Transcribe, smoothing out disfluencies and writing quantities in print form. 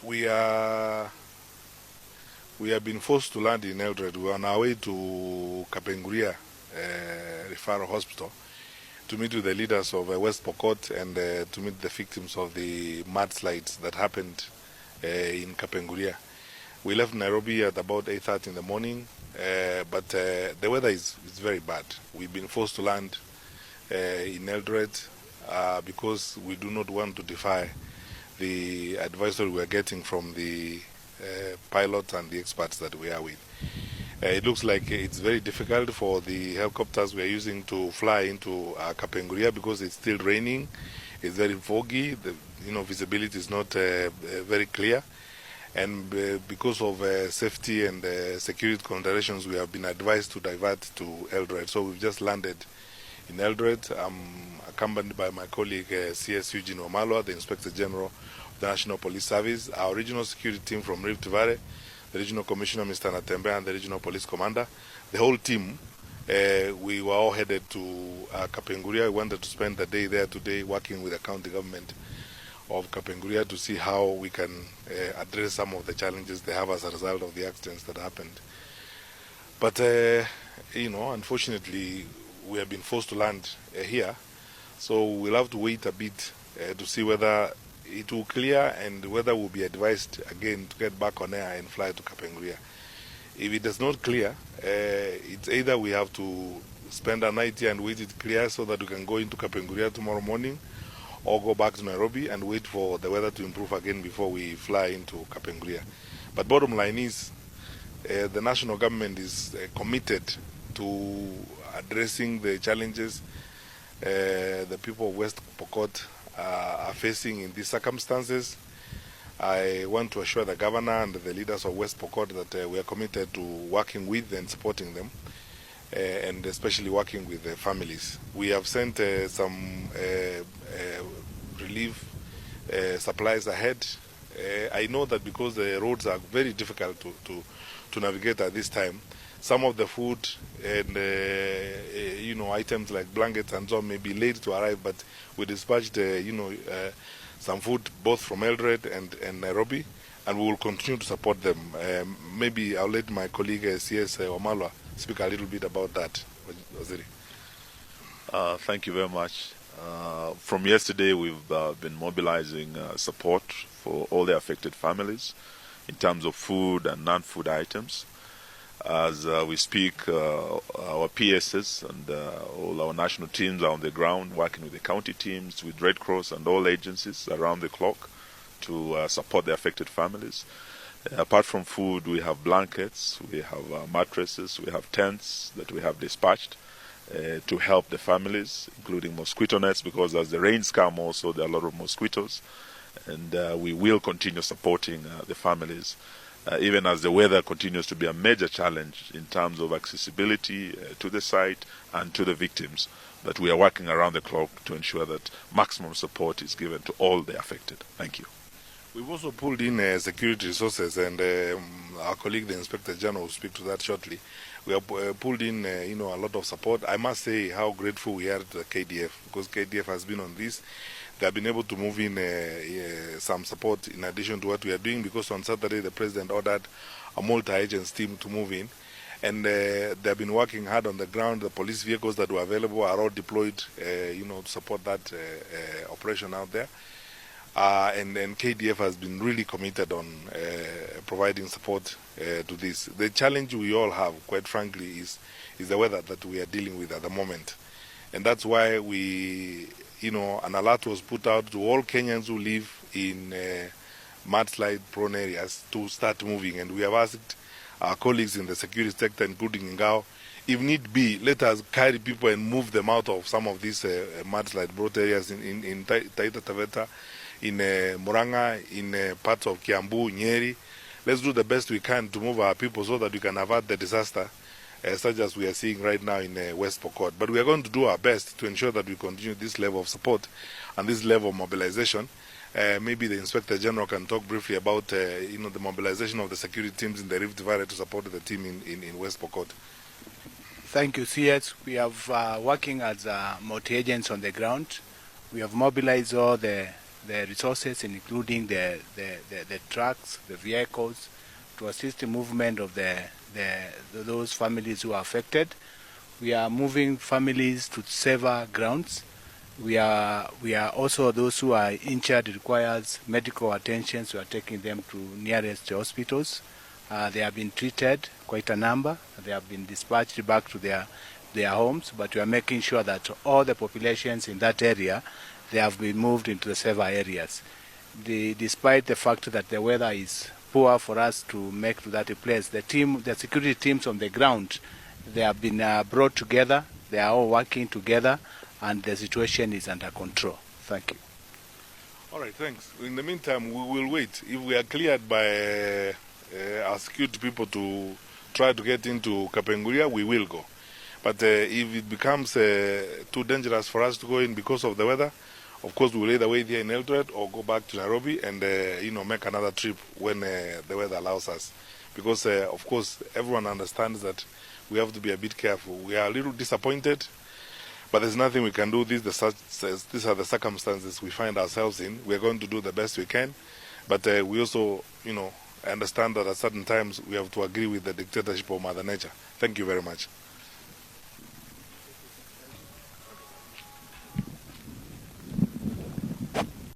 We are we have been forced to land in Eldred. We are on our way to Kapenguria Referral Hospital to meet with the leaders of West Pokot and to meet the victims of the mudslides that happened in Kapenguria. We left Nairobi at about 8:30 in the morning, but the weather is very bad. We've been forced to land in Eldred because we do not want to defy the advisory we are getting from the pilots and the experts that we are with. It looks like it's very difficult for the helicopters we are using to fly into Kapenguria because it's still raining. It's very foggy. The visibility is not very clear, and because of safety and security considerations, we have been advised to divert to Eldred. So we've just landed in Eldred. I'm accompanied by my colleague CS Eugene Wamalwa, the Inspector General of the National Police Service, our regional security team from Rift Valley, the Regional Commissioner Mr. Natembe, and the Regional Police Commander. The whole team, we were all headed to Kapenguria. We wanted to spend the day there today working with the county government of Kapenguria to see how we can address some of the challenges they have as a result of the accidents that happened. But, unfortunately, we have been forced to land here, so we'll have to wait a bit to see whether it will clear and whether we'll be advised again to get back on air and fly to Kapenguria. If it does not clear, it's either we have to spend a night here and wait it clear so that we can go into Kapenguria tomorrow morning, or go back to Nairobi and wait for the weather to improve again before we fly into Kapenguria. But bottom line is, the national government is committed to addressing the challenges the people of West Pokot are facing in these circumstances. I want to assure the governor and the leaders of West Pokot that we are committed to working with and supporting them, and especially working with the families. We have sent some relief supplies ahead. I know that because the roads are very difficult to navigate at this time, some of the food and items like blankets and so on may be late to arrive, but we dispatched some food both from Eldred and Nairobi, and we will continue to support them. Maybe I'll let my colleague CS Wamalwa speak a little bit about that. Thank you very much. From yesterday, we've been mobilizing support for all the affected families in terms of food and non-food items. As we speak, our PSs and all our national teams are on the ground working with the county teams, with Red Cross and all agencies around the clock to support the affected families. Apart from food, we have blankets, we have mattresses, we have tents that we have dispatched to help the families, including mosquito nets, because as the rains come also there are a lot of mosquitoes, and we will continue supporting the families. Even as the weather continues to be a major challenge in terms of accessibility to the site and to the victims, that we are working around the clock to ensure that maximum support is given to all the affected. Thank you. We've also pulled in security resources, and our colleague, the Inspector General, will speak to that shortly. We have pulled in, a lot of support. I must say how grateful we are to the KDF, because KDF has been on this. They have been able to move in some support in addition to what we are doing, because on Saturday the President ordered a multi-agency team to move in, and they have been working hard on the ground. The police vehicles that were available are all deployed, to support that operation out there. And KDF has been really committed on providing support to this. The challenge we all have, quite frankly, is the weather that we are dealing with at the moment, and that's why an alert was put out to all Kenyans who live in mudslide-prone areas to start moving. And we have asked our colleagues in the security sector, including Ngao, if need be, let us carry people and move them out of some of these mudslide-prone areas in Taita Taveta, in Muranga, in parts of Kiambu, Nyeri. Let's do the best we can to move our people so that we can avert the disaster such as we are seeing right now in West Pokot. But we are going to do our best to ensure that we continue this level of support and this level of mobilization. Maybe the Inspector General can talk briefly about the mobilization of the security teams in the Rift Valley to support the team in West Pokot. Thank you, CS. We have working as multi-agents on the ground. We have mobilized all the the resources, including the trucks, the vehicles, to assist the movement of those families who are affected. We are moving families to safer grounds. We are also, those who are injured requires medical attention, so we are taking them to nearest hospitals. They have been treated, quite a number. They have been dispatched back to their homes, but we are making sure that all the populations in that area, they have been moved into the safer areas. Despite the fact that the weather is poor for us to make to that place, the security teams on the ground, they have been brought together. They are all working together, and the situation is under control. Thank you. All right, thanks. In the meantime, we will wait. If we are cleared by our security people to try to get into Kapenguria, we will go. But if it becomes too dangerous for us to go in because of the weather, of course we will either wait here in Eldoret or go back to Nairobi and make another trip when the weather allows us. Because of course everyone understands that we have to be a bit careful. We are a little disappointed, but there's nothing we can do. These are the circumstances we find ourselves in. We are going to do the best we can, but we also, understand that at certain times we have to agree with the dictatorship of Mother Nature. Thank you very much.